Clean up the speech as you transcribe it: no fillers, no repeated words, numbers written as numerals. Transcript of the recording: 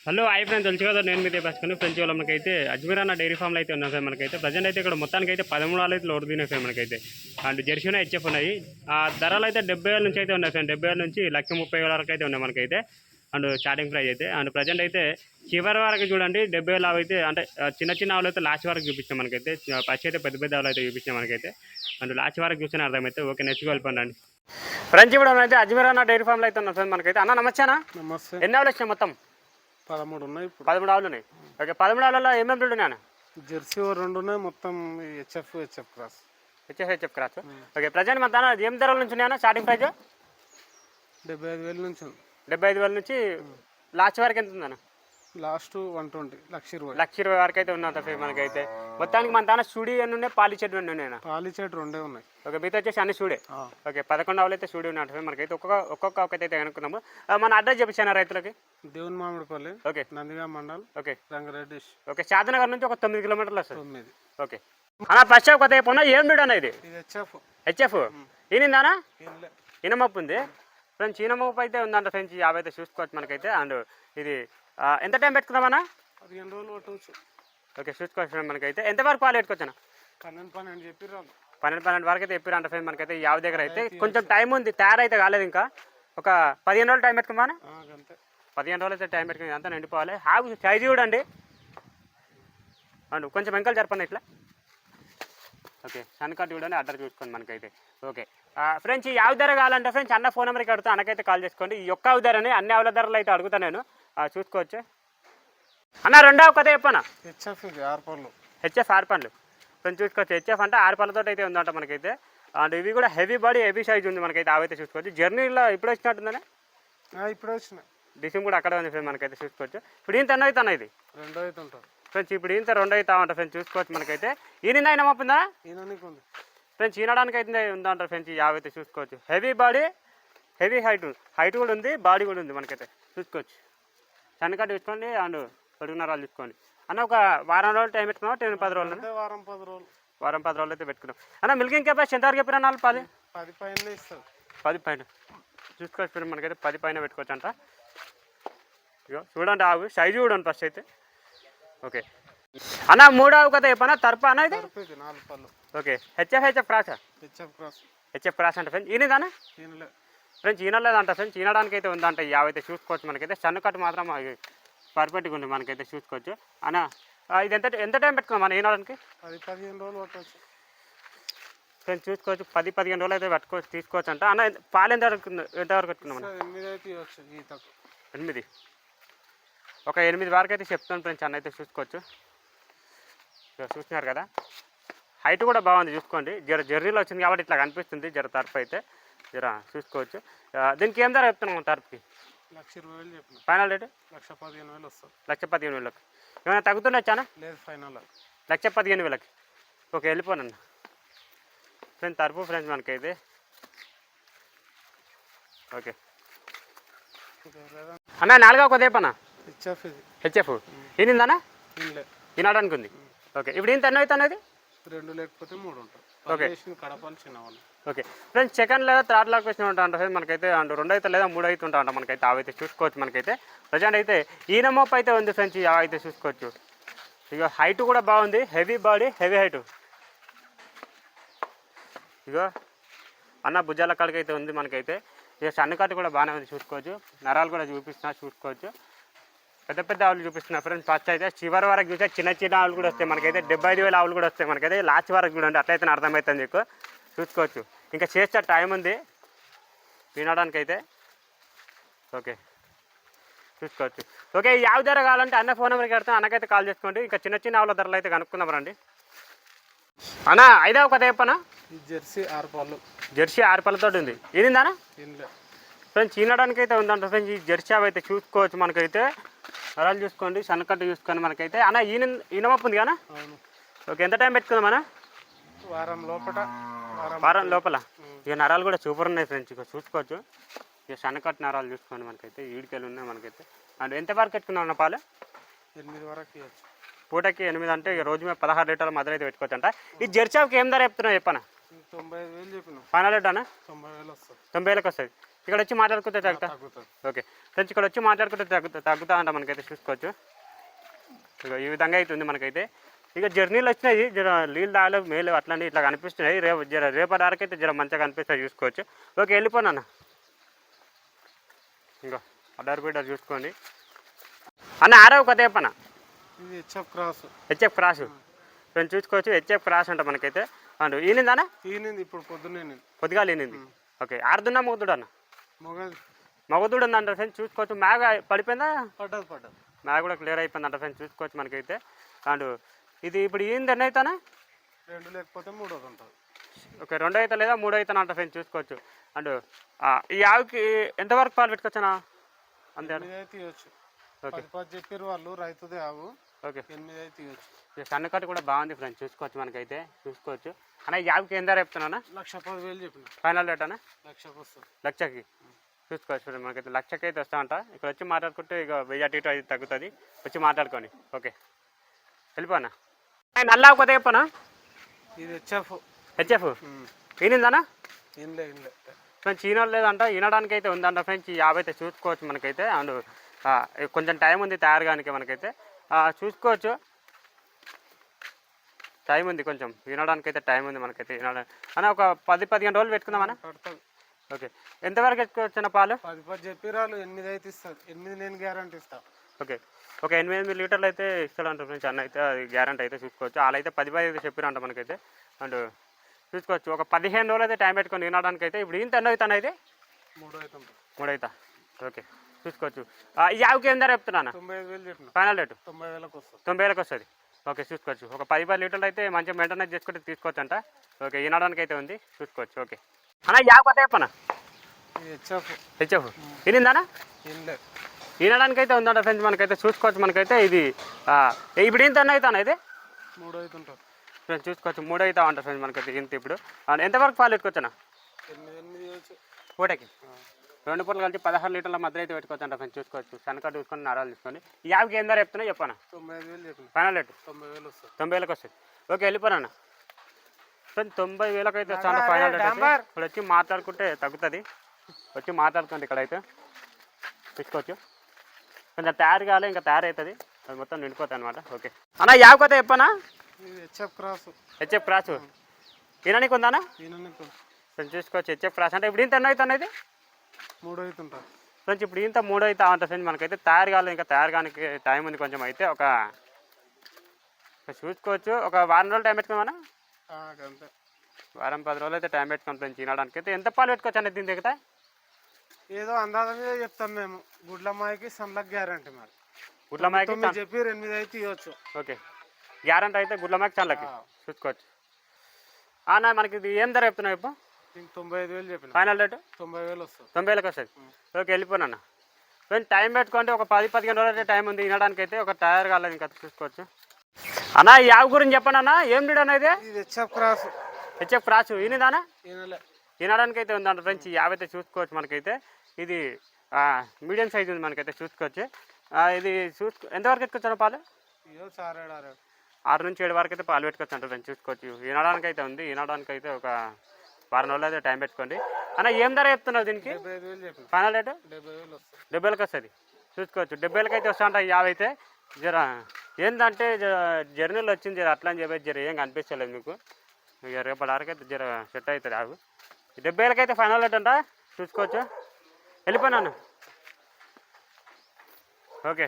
Hello hi friends, తెలుసు కదా నేను మీదే బస్కొని ఫ్రెండ్స్ వాళ్ళ మనకైతే అజ్మీర్ అన్న డైరీ ఫామ్లో అయితే ఉన్నాయి సార్. మనకైతే ప్రజెంట్ అయితే ఇక్కడ మొత్తానికి అయితే 13 అయితే లోడ్ తినాయి సార్. మనకైతే అండ్ జెర్సీ ఉన్నాయి, హెచ్ఎఫ్ ఉన్నాయి. ఆ ధరలు అయితే 70,000 నుంచి అయితే ఉన్నాయి సార్. 70,000 నుంచి 1,30,000 వరకు అయితే ఉన్నాయి మనకైతే. అండ్ స్టార్టింగ్ ప్రైస్ అయితే అండ్ ప్రజెంట్ అయితే చివరి వరకు చూడండి 70,000 అయితే అంటే చిన్న చిన్న ఆవులు అయితే లాస్ట్ వరకు చూపించాం మనకైతే. ఫస్ట్ అయితే పెద్ద పెద్ద ఆవులు అయితే చూపించాం మనకైతే. అండ్ లాస్ట్ వరకు చూసిన అర్థమైతే ఓకే నెక్స్ట్ వెళ్ళిపోండి ఫ్రెండ్స్. ఇప్పుడు అయితే అజ్మీర్ అన్న డైరీ ఫామ్లో అయితే ఉన్నాం సార్. మనకైతే అన్న నమస్తే అన్న. నమస్తే. ఎన్ని ఆవులు వచ్చినాయి మొత్తం? 13 ఉన్నాయి. 13 ఆవులు ఉన్నాయి. ఓకే, 13 ఆవులలో ఏమేమి బ్రీడ్ ఉన్నాయి? జెర్సీ 2 ఉన్నాయి. మొత్తం HF cross. HF cross. Okay, present మన దాని ఏం ధరల నుంచి ఉన్నాయన్న? స్టార్టింగ్ ప్రైస్ 75,000 నుంచి ఉంది. 75,000 నుంచి లాస్ట్ వరకు ఎంత ఉందన్న? లాస్ట్ 120, 1,20,000. 1,20,000 వరకు అయితే ఉన్నంత మనకైతే. మొత్తానికి మన దాని స్టూడియో ఎన్ని ఉన్నాయి? పాలి చెట్టు ఎన్ని ఉన్నాయి? పాలిచేటు 2 ఉన్నాయి. ఓకే, మిగతా వచ్చేసి అన్ని స్టూడే. ఓకే, 11 ఆవులు అయితే స్టూడియో ఉన్నట్టు మనకైతే. ఒక్కొక్క అయితే కనుక్కున్నాము. మన అడ్రస్ చూపించాను రైతులకి. Devuni Mamidipalli, okay, Nandiga mandal, okay, Rangareddy. Okay, Shatanagar నుంచి ఒక 9 కిలోమీటర్లు వస్తుంది. 9. ఓకే అన్న, ఫస్ట్ కొత్త అయిపోయినా ఏం బ్రీడ్ అన్న ఇది? హెచ్ఎఫ్ ఈనిందానా? ఈనమప్పు ఉంది ఫ్రెండ్స్. ఈనమప్పు అయితే ఉందంట ఫ్రెండ్స్. 50 అయితే చూసుకోవచ్చు మనకైతే. అండ్ ఇది ఎంత టైం పెట్టుకుందామన్నా? 15 రోజులు పట్టవచ్చు. ఓకే, చూసుకోవచ్చు మనకైతే. ఎంతవరకు పాలు పెట్టుకోవచ్చునా? 12 చెప్పిర్రు. 12 వరకు అయితే చెప్పారంట ఫ్రెండ్ మనకైతే. యావ దగ్గర అయితే కొంచెం టైం ఉంది, తయారైతే కాలేదు ఇంకా. ఒక 15 రోజులు టైం పెట్టుకోమా? 15 రోజులు అయితే టైం పెట్టుకుని అంతా నిండిపోవాలి. హాగు సైజు చూడండి. అండ్ కొంచెం వెంకలు జరపండి ఇట్లా. ఓకే, సన్కట్ చూడండి, అడ్డర్ చూసుకోండి మనకైతే. ఓకే ఫ్రెండ్స్, ఈ ఆవు ధర కావాలంటే ఫ్రెండ్స్ అన్న ఫోన్ నెంబర్కి అడుగుతా, అన్నకైతే కాల్ చేసుకోండి. ఈ ఒక్క ఆవు ధరని అన్ని ఆవుల ధరలు అయితే అడుగుతాను నేను. చూసుకోవచ్చు అన్న. రెండో కథ చెప్పనా? హెచ్ఎఫ్ 6 పళ్ళు. హెచ్ఎఫ్ 6 పళ్ళు ఫ్రెండ్స్ చూసుకోవచ్చు. హెచ్ఎఫ్ అంటే 6 పళ్ళతో అయితే ఉందంట మనకైతే. అండ్ ఇవి కూడా హెవీ బాడీ, హెవీ సైజ్ ఉంది మనకైతే. అవైతే చూసుకోవచ్చు. జర్నీలో ఇప్పుడు వచ్చినట్టుందనే. ఇప్పుడు వచ్చిన డిసిమ్ కూడా అక్కడే ఉంది ఫ్రెండ్ మనకైతే. చూసుకోవచ్చు. ఇప్పుడు ఇంత ఎన్నో అవుతాను ఇది 2 అయితే ఉంటారు ఫ్రెండ్స్. ఇప్పుడు ఇంత 2 అవుతా ఉంటారు ఫ్రెండ్స్. చూసుకోవచ్చు మనకైతే. ఈయన అయినా మప్పుందా ఫ్రెండ్స్? ఈనడానికి అయితే ఉందంటారు ఫ్రెండ్స్. ఈ యావ అయితే చూసుకోవచ్చు. హెవీ బాడీ, హెవీ హైట్ కూడా ఉంది, బాడీ కూడా ఉంది మనకైతే. చూసుకోవచ్చు. సన్నకట్ట చూసుకోండి అండ్ పొడుగున్నరాలు చూసుకోండి అన్న. ఒక వారం రోజులు టైం పెట్టుకున్నాం. 10 రోజులు? వారం 10 రోజులు అయితే పెట్టుకున్నాం అన్న. మిల్కింగ్ కెపాసిటీ ఎంతవరకు చెప్పినా? 10 పైన ఇస్తారు. 10 పైన చూసుకోవచ్చు మనకైతే. 10 పైన పెట్టుకోవచ్చు అంట. ఇగో చూడండి ఆవు సైజు చూడండి ఫస్ట్ అయితే. ఓకే అన్న, 3వ ఆవు కదా చెప్పనా? తరపా అన్న ఇది? 4 పళ్ళు. Okay, HF cross. HF cross అంటే ఫ్రెండ్స్. ఈయనదానా ఫ్రెండ్స్? ఈనలేదంట ఫ్రెండ్స్. ఈనడానికి అయితే ఉందంట. ఈ యావ అయితే చూసుకోవచ్చు మనకైతే. సన్నకట్టు మాత్రం పర్ఫెక్ట్గా ఉంది మనకైతే. చూసుకోవచ్చు అన్న. ఇది ఎంత టైం పెట్టుకున్నాం మన ఈనడానికి? 10-15 రోజులు పట్టవచ్చు ఫ్రెండ్స్. చూసుకోవచ్చు. 10-15 రోజులు అయితే పట్టుకోవచ్చు, తీసుకోవచ్చు అంట అన్న. పాలు ఎంతవరకు పెట్టుకున్నాం? 8. ఒక 8 వరకు అయితే చెప్తాను ఫ్రెండ్స్ అన్న అయితే. చూసుకోవచ్చు. చూస్తున్నారు కదా, హైట్ కూడా బాగుంది చూసుకోండి. జర్నీలో వచ్చింది కాబట్టి ఇట్లా కనిపిస్తుంది. తరపు అయితే చూసుకోవచ్చు. దీనికి ఏం ధర చెప్తున్నాం తరపుకి? 1,20,000 చెప్పిన. ఫైనల్ రేటు 1,15,000 వస్తుంది. 1,15,000. ఏమైనా తగ్గుతుండొచ్చానా? లేదు, ఫైనల్ 1,15,000. ఓకే, వెళ్ళిపోనన్న ఫ్రెండ్స్. తరపు ఫ్రెండ్స్ మనకైతే. ఓకే అన్న, 4వ కొద్ది చెప్పనా? హెచ్ఎఫ్ ఈనిందానా? ఈనాడానికి ఉంది. ఓకే, ఇప్పుడు ఇంత ఎన్నో అవుతాను అది? 2 లేకపోతే 3 ఉంటాయి. ఓకే, కడపాలి చిన్నవాళ్ళు. Okay friends. సెకండ్ లేదా థర్డ్ లాక్ వచ్చిన ఉంటా ఫ్రెండ్స్ మనకైతే. అండ్ 2 అయితే లేదా 3 అయితే ఉంటా మనకైతే. అవైతే చూసుకోవచ్చు మనకైతే. ప్రజెంట్ అయితే ఈనమోప్ అయితే ఉంది ఫ్రెండ్స్. అయితే చూసుకోవచ్చు. ఇక హైట్ కూడా బాగుంది. Heavy body, heavy height. ఇగో అన్న భుజాల కాడికి అయితే ఉంది మనకైతే. ఇక సన్నకట్టు కూడా బాగానే ఉంది చూసుకోవచ్చు. నరాలు కూడా చూసుకోవచ్చు. పెద్ద పెద్ద ఆవులు చూపిస్తున్నా ఫ్రెండ్స్. ఫస్ట్ అయితే చివరి వరకు చూస్తే చిన్న చిన్న ఆవులు కూడా వస్తాయి మనకైతే. 75,000 ఆవులు కూడా వస్తాయి మనకైతే. లాస్ట్ వరకు చూడండి, అట్లయితే అర్థమవుతుంది మీకు. చూసుకోవచ్చు. ఇంకా చేస్తే టైం ఉంది వినడానికి అయితే. ఓకే, చూసుకోవచ్చు. ఓకే, ఈ ఆవు ధర కావాలంటే అన్న ఫోన్ నెంబర్కి పెడతాను, అన్నకైతే కాల్ చేసుకోండి. ఇంకా చిన్న చిన్న ఆవుల ధరలు అయితే కనుక్కుందాం రండి అన్న. 5వ కథ చెప్పనా? జెర్సీ 6 పళ్ళు. జెర్సీ 6 పళ్ళతో ఉంది. ఈనిందానా ఫ్రెండ్స్? ఈనడానికి అయితే ఉందంట ఫ్రెండ్స్. ఈ జెర్సీ అవి అయితే చూసుకోవచ్చు మనకైతే. నరాలు చూసుకోండి, సన్నకట్టు చూసుకోండి మనకైతే. అన్న ఈనమప్పు ఉంది కదా? ఓకే, ఎంత టైం పెట్టుకుందాం అన్న? వారం లోపల. ఇక నరాలు కూడా సూపర్ ఉన్నాయి ఫ్రెండ్స్. ఇక చూసుకోవచ్చు. ఇక సన్నకట్టు నరాలు చూసుకోండి మనకైతే. ఈడికెళ్ళి ఉన్నాయి మనకైతే. అండ్ ఎంత వరకు పెట్టుకున్నాం అన్న పాలు? 8 వరకు ఇవ్వచ్చు. పూటకి 8 అంటే ఇక రోజు మీద 16 లీటర్ల మధ్య అయితే పెట్టుకోవచ్చు అంట. ఈ జెర్సీకి ఏం ధర చెప్తున్నా చెప్పనా? 95,000 చెప్పినాం. ఫైనల్ రేట్ అన్న 90,000 వస్తుంది. 90,000కి వస్తుంది. ఇక్కడ వచ్చి మాట్లాడుకుంటే తగ్గుతా. తగ్గుతుంది. ఓకే ఫ్రెండ్స్, ఇక్కడ వచ్చి మాట్లాడుకుంటే తగ్గుతా అంట మనకైతే చూసుకోవచ్చు. ఇక ఈ విధంగా అయితే ఉంది మనకైతే. ఇక జర్నీలు వచ్చినాయి, జర నీళ్ళు తాగలేవు మేలు అట్లనే ఇట్లా కనిపిస్తున్నాయి. రేపటి వరకు అయితే జర మంచిగా కనిపిస్తాయి చూసుకోవచ్చు. ఓకే వెళ్ళిపోనా. ఇంకా అడ్డారు బీటర్ చూసుకోండి అన్న. ఆరవ కథ చెప్పనా. ఇది హెచ్ఎఫ్ క్రాస్ ఫ్రెండ్స్ చూసుకోవచ్చు. హెచ్ఎఫ్ క్రాస్ అంట మనకైతే. అండ్ ఈనిందనా? ఈనింది ఇప్పుడు పొద్దున్నే. పొద్దుగాలు ఈనింది. ఓకే ఆరుదున్నా మొగదుడు అన్న? మొగదుడు ఉందంట ఫ్రెండ్స్ చూసుకోవచ్చు. మ్యాగ పడిపోయిందా? పడ్డది. మ్యాగ కూడా క్లియర్ అయిపోయిందంట ఫ్రెండ్స్ చూసుకోవచ్చు మనకైతే. అండ్ ఇది ఇప్పుడు ఈంది ఎన్ని అవుతానా? 2 లేకపోతే 3 ఉంటుంది. ఓకే 2 అవుతా లేదా 3 అవుతానా అంట ఫ్రెండ్స్ చూసుకోవచ్చు. అండ్ ఈ ఆవుకి ఎంతవరకు పాలు పెట్టుకోవచ్చునా? అంతే తీయచ్చు. 10 చెప్పారు వాళ్ళు, రైతుదే ఆవు. ఓకే 8 తీయచ్చు. సన్నకట్టు కూడా బాగుంది ఫ్రెండ్స్ చూసుకోవచ్చు మనకైతే. చూసుకోవచ్చు అన్న. ఈ ఆవుకి ఎంత చెప్తున్నా? 1,10,000 చెప్పిన. ఫైనల్ రేట్ అన్న 1,00,000 వస్తుంది. 1,00,000కి చూసుకోవచ్చు ఫ్రెండ్ మనకైతే. 1,00,000కి అయితే వస్తా అంట. ఇక్కడ వచ్చి మాట్లాడుకుంటే ఇక 1000 అటు ఇటు అయితే తగ్గుతుంది. వచ్చి మాట్లాడుకోండి. ఓకే వెళ్ళిపోనా. నల్లా కొత్త చెప్పనా? ఇది హెచ్ఎఫ్ ఈనిందనా? ఇన్లే ఫ్రెండ్స్ ఈనో లేదంట, ఈనడానికి అయితే ఉందంట ఫ్రెండ్స్. ఈ యాభై అయితే చూసుకోవచ్చు మనకైతే. అండ్ కొంచెం టైం ఉంది తయారుగానికి మనకైతే. చూసుకోవచ్చు టైం ఉంది కొంచెం, వినడానికి అయితే టైం ఉంది మనకైతే. అన్న ఒక 10-15 రోజులు పెట్టుకుందామన్నా. ఓకే ఎంతవరకు పెట్టుకోవచ్చు అన్న పాలు? 10 చెప్పిరాలు 8 అయితే ఇస్తాను. 8 నేను గ్యారంటీ ఇస్తాను. ఓకే ఒక 8 లీటర్లు అయితే ఇస్తాడంట ఫ్రెండ్స్ అన్న అయితే. అది గ్యారంటీ అయితే చూసుకోవచ్చు. వాళ్ళైతే 10 చెప్పిరంట మనకైతే. అండ్ చూసుకోవచ్చు ఒక 15 రోజులు అయితే టైం పెట్టుకొని వినడానికి అయితే. ఇప్పుడు ఇంత ఎన్నో అవుతాను అయితే? 3 అవుతా. ఓకే చూసుకోవచ్చు. ఈ ఆవుకి ఏం ధర చెప్తున్నాను? 95,000 చెప్పిన. ఫైనల్ రేటు 90,000 వస్తుంది. 90,000 వస్తుంది. ఓకే చూసుకోవచ్చు. ఒక 10 లీటర్లు అయితే మంచిగా మెయింటెనెన్స్ చేసుకుంటే తీసుకోవచ్చు అంట. ఓకే వినడానికి అయితే ఉంది చూసుకోవచ్చు. ఓకే అన్న ఈ ఆవు కథ చెప్పనా? హెచ్ఎఫ్ ఈనిందానా? ఈనడానికి అయితే ఉందంట ఫ్రెండ్స్ మనకైతే. చూసుకోవచ్చు మనకైతే. ఇది ఇప్పుడు ఇంత ఎన్నో అవుతాను అయితే? 3 అవుతుంటారు ఫ్రెండ్స్ చూసుకోవచ్చు. 3 అవుతా ఉంటారు ఫ్రెండ్స్ మనకైతే ఇంత. ఇప్పుడు ఎంతవరకు పాలు పెట్టుకోవచ్చునా? 8 పూటకి 2 పూటలు కలిసి 16 లీటర్ల మధ్య అయితే పెట్టుకోవచ్చు అంట ఫ్రెండ్స్ చూసుకోవచ్చు. సన్నకట్టు చూసుకొని నరాలు తీసుకొని. ఈ యాభకి ఏం ధర చెప్తున్నా చెప్పనా? 90,000 చెప్పిన. ఫైనల్ రేటు 90,000 వస్తుంది. 90,000కి వస్తుంది. Okay వెళ్ళిపోనా friends. 90,000కి అయితే వస్తాను ఫైనల్ రేట్. ఇప్పుడు వచ్చి మాట్లాడుకుంటే తగ్గుతుంది. వచ్చి మాట్లాడుకోండి ఇక్కడైతే తీసుకోవచ్చు. కొంచెం తయారు కావాలి, ఇంకా తయారవుతుంది. అది మొత్తం నిండిపోతుంది అనమాట. ఓకే అన్న యావ కొత్త చెప్పనా? హెచ్ఎఫ్ క్రాస్ ఈనానికి ఉందానా? ఫ్రెండ్స్ చూసుకోవచ్చు. హెచ్ఎఫ్ క్రాస్ అంటే ఇప్పుడు ఇంత ఎన్నో అవుతాను ఇది? 3 అవుతుంటారు ఫ్రెండ్స్. ఇప్పుడు ఇంత 3 అవుతా ఉంటుంది ఫ్రెండ్స్ మనకైతే. తయారు కావాలి, ఇంకా తయారు కానీ టైం ఉంది కొంచెం అయితే. ఒక చూసుకోవచ్చు ఒక వారం రోజులు టైం పెట్టుకోమన్నా. వారం 10 రోజులు అయితే టైం పెట్టుకోండి ఫ్రెండ్స్ తినడానికి అయితే. ఎంత పాలు పెట్టుకోవచ్చు అనేది దీని దిగుతా? ఏదో అందాజ మీద చెప్తాం మేము. గుడ్లమ్మాయికి సన్లక్ గ్యారంటీ మరి. గుడ్లమాయకి చెప్పి 8 అయితే ఇవ్వచ్చు. ఓకే గ్యారంటీ అయితే గుడ్లమాయకి చల్లకి చూసుకోవచ్చు. అన్న మనకి ఇది ఏం ధర చెప్తున్నావు ఇప్పుడు? 95,000 చెప్పిన. ఫైనల్ రేటు 90,000 వస్తుంది. 90,000కి వస్తుంది. ఓకే వెళ్ళిపోనన్న ఫ్రెండ్స్. టైం పెట్టుకుంటే ఒక 10-15 రోజులు అయితే టైం ఉంది వినడానికి అయితే. ఒక తయారు కాలేదు ఇంకా చూసుకోవచ్చు. అన్న ఈ ఆవు గురించి చెప్పండి అన్న. ఏం నీడు అనేది? హెచ్ఎఫ్ క్రాస్ ఈనిదానా? వినడానికి అయితే ఉందంట ఫ్రెండ్స్. ఈ యాభై అయితే చూసుకోవచ్చు మనకైతే. ఇది మీడియం సైజ్ ఉంది మనకైతే చూసుకోవచ్చు. ఇది ఎంతవరకు పెట్టుకోవచ్చు పాలు? 6 నుంచి 7 వరకు అయితే పాలు పెట్టుకోవచ్చు అంట ఫ్రెండ్స్ చూసుకోవచ్చు. వినడానికి అయితే ఉంది. వినడానికి అయితే ఒక వారం రోజులు అయితే టైం పెట్టుకోండి. అన్న ఏం ధర చెప్తున్నావు దీనికి? ఫైనల్ రేటు 70,000కి వస్తుంది. చూసుకోవచ్చు 70,000కి అయితే వస్తా అంట ఈ యాభై అయితే. జర ఏంటంటే జర్నీలో వచ్చింది జర అట్లా అని చెప్పేసి జర ఏం కనిపించలేదు మీకు. ఇక రేపటి వరకు అయితే జర సెట్ అవుతుంది ఆవు. 70,000కి అయితే ఫైనల్ రేట్ అంట చూసుకోవచ్చు. వెళ్ళిపోయినాను. ఓకే